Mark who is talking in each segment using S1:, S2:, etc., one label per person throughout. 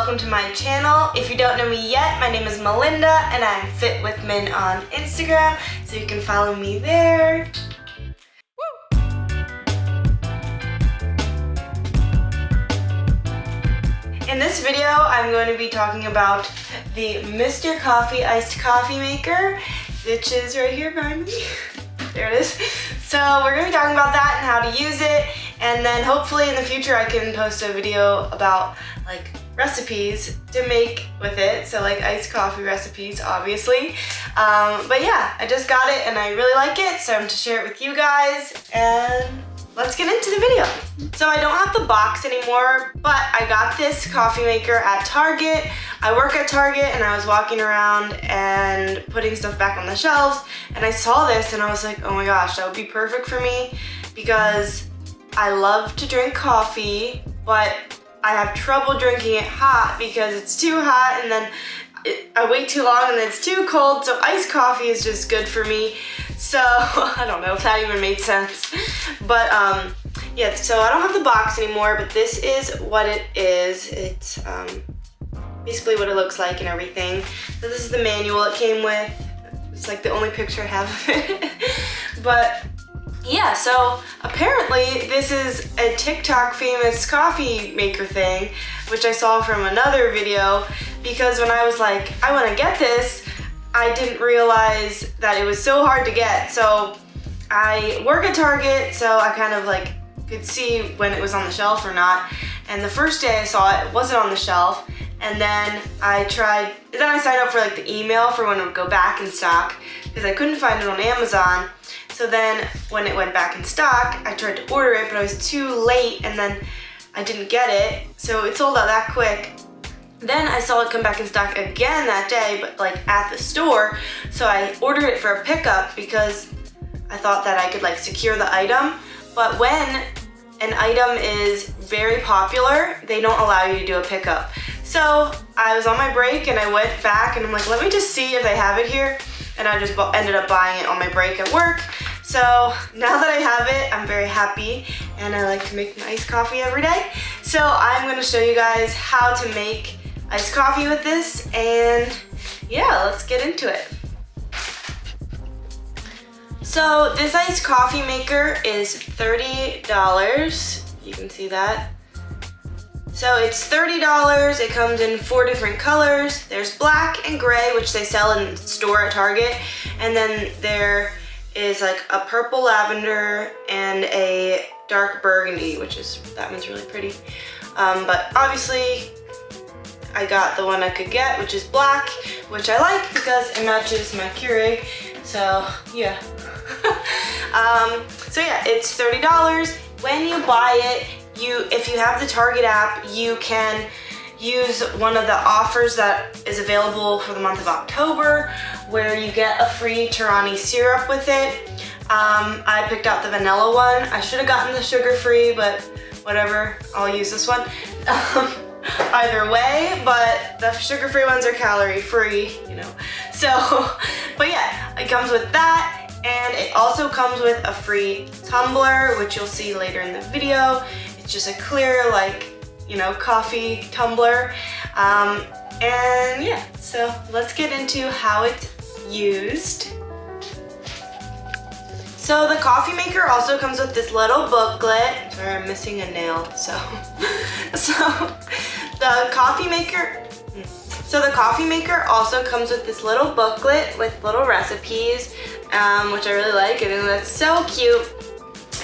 S1: welcome to my channel. If you don't know me yet, my name is Melinda and I'm Fit with Min on Instagram, so you can follow me there. In this video, I'm going to be talking about the Mr. Coffee iced coffee maker, which is right here behind me. There it is. So we're going to be talking about that and how to use it, and then hopefully in the future I can post a video about like recipes to make with it, so like iced coffee recipes obviously. But yeah, I just got it and I really like it, so I'm going to share it with you guys, and let's get into the video. So I don't have the box anymore, but I got this coffee maker at Target. I work at Target and I was walking around and putting stuff back on the shelves, and I saw this and I was like, oh my gosh, that would be perfect for me because I love to drink coffee, but I have trouble drinking it hot because it's too hot and then I wait too long and then it's too cold, so iced coffee is just good for me. So I don't know if that even made sense, but yeah, so I don't have the box anymore, but this is what it is. It's basically what it looks like and everything. So this is the manual it came with. It's like the only picture I have of it. But yeah, so apparently this is a TikTok famous coffee maker thing, which I saw from another video, because when I was like, I want to get this, I didn't realize that it was so hard to get. So I work at Target, so I kind of like could see when it was on the shelf or not. And the first day I saw it, it wasn't on the shelf. And then I signed up for like the email for when it would go back in stock, because I couldn't find it on Amazon. So then when it went back in stock, I tried to order it, but I was too late and then I didn't get it. So it sold out that quick. Then I saw it come back in stock again that day, but like at the store. So I ordered it for a pickup because I thought that I could like secure the item. But when an item is very popular, they don't allow you to do a pickup. So I was on my break and I went back and I'm like, let me just see if they have it here. And I just ended up buying it on my break at work. So now that I have it, I'm very happy, and I like to make my iced coffee every day. So I'm gonna show you guys how to make iced coffee with this, and yeah, let's get into it. So this iced coffee maker is $30. You can see that. So it's $30, it comes in 4 different colors. There's black and gray, which they sell in the store at Target. And then there is like a purple lavender and a dark burgundy, that one's really pretty. But obviously I got the one I could get, which is black, which I like because it matches my Keurig. So yeah. So yeah, it's $30. When you buy it, if you have the Target app, you can use one of the offers that is available for the month of October, where you get a free Tirani syrup with it. I picked out the vanilla one. I should have gotten the sugar-free, but whatever, I'll use this one. Either way, but the sugar-free ones are calorie-free, you know. So, but yeah, it comes with that. And it also comes with a free tumbler, which you'll see later in the video. It's just a clear, like, you know, coffee tumbler. And yeah, so let's get into how it's used. So the coffee maker also comes with this little booklet. Sorry, I'm missing a nail, so. The coffee maker also comes with this little booklet with little recipes, which I really like. I think that's so cute.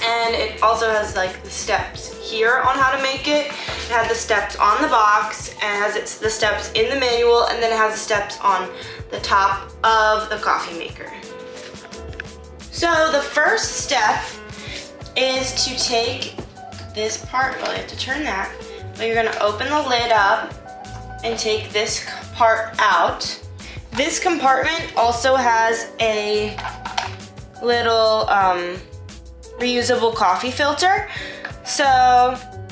S1: And it also has like the steps here on how to make it. It has the steps on the box, and it has the steps in the manual, and then it has the steps on the top of the coffee maker. So the first step is to take this part, well, you have to turn that, but you're gonna open the lid up and take this part out. This compartment also has a little reusable coffee filter. So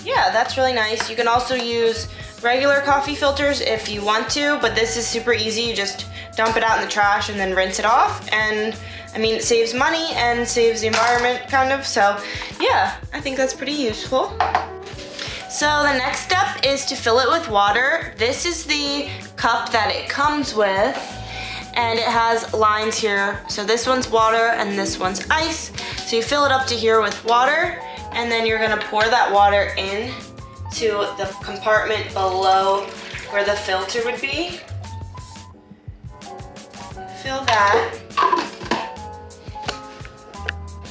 S1: yeah, that's really nice. You can also use regular coffee filters if you want to, but this is super easy. You just dump it out in the trash and then rinse it off. And I mean, it saves money and saves the environment kind of. So yeah, I think that's pretty useful. So the next step is to fill it with water. This is the cup that it comes with, and it has lines here. So this one's water and this one's ice. So you fill it up to here with water, and then you're gonna pour that water in to the compartment below where the filter would be. Fill that.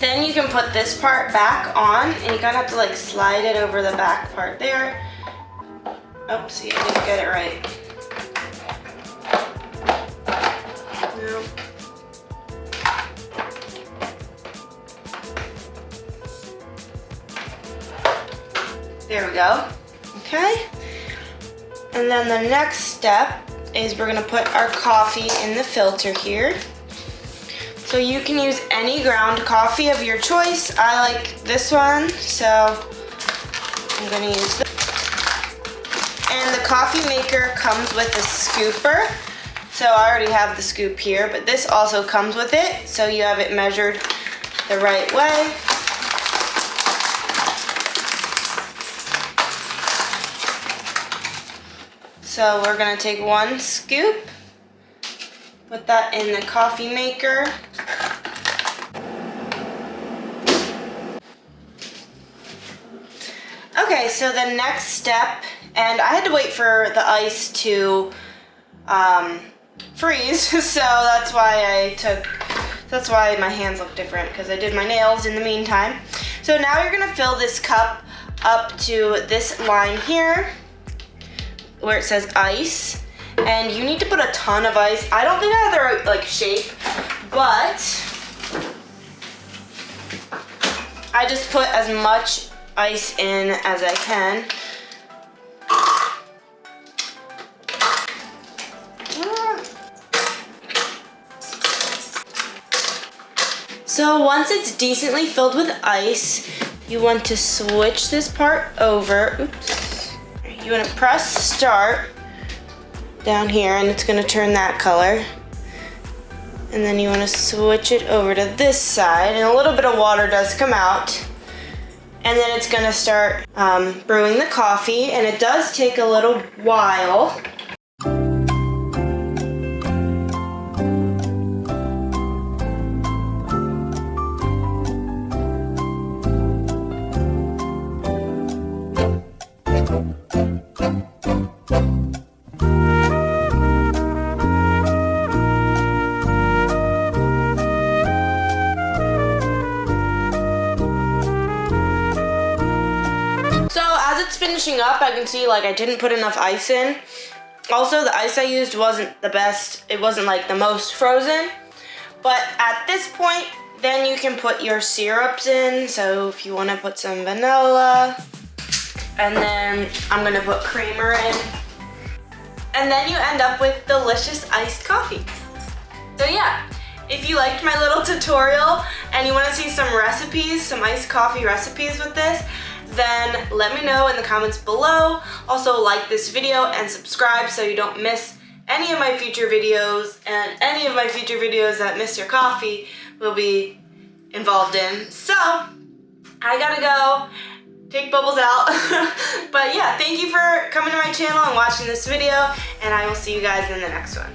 S1: Then you can put this part back on, and you kind of have to like slide it over the back part there. Oops, see, I didn't get it right. No. There we go. Okay. And then the next step is we're gonna put our coffee in the filter here. So you can use any ground coffee of your choice. I like this one, so I'm gonna use this. And the coffee maker comes with a scooper. So I already have the scoop here, but this also comes with it, so you have it measured the right way. So we're gonna take one scoop, put that in the coffee maker. Okay, so the next step, and I had to wait for the ice to freeze, so that's why my hands look different, because I did my nails in the meantime. So now you're gonna fill this cup up to this line here, where it says ice, and you need to put a ton of ice. I don't think I have the right like shape, but I just put as much ice in as I can. So once it's decently filled with ice, you want to switch this part over. Oops. You want to press start down here, and it's going to turn that color. And then you want to switch it over to this side, and a little bit of water does come out. And then it's going to start brewing the coffee, and it does take a little while. Finishing up, I can see like I didn't put enough ice in. Also, the ice I used wasn't the best. It wasn't like the most frozen. But at this point, then you can put your syrups in. So if you want to put some vanilla, and then I'm gonna put creamer in. And then you end up with delicious iced coffee. So yeah, if you liked my little tutorial and you want to see some recipes, some iced coffee recipes with this, then let me know in the comments below. Also like this video and subscribe so you don't miss any of my future videos, and any of my future videos that Mr. Coffee will be involved in. So I gotta go take bubbles out. But yeah, thank you for coming to my channel and watching this video, and I will see you guys in the next one.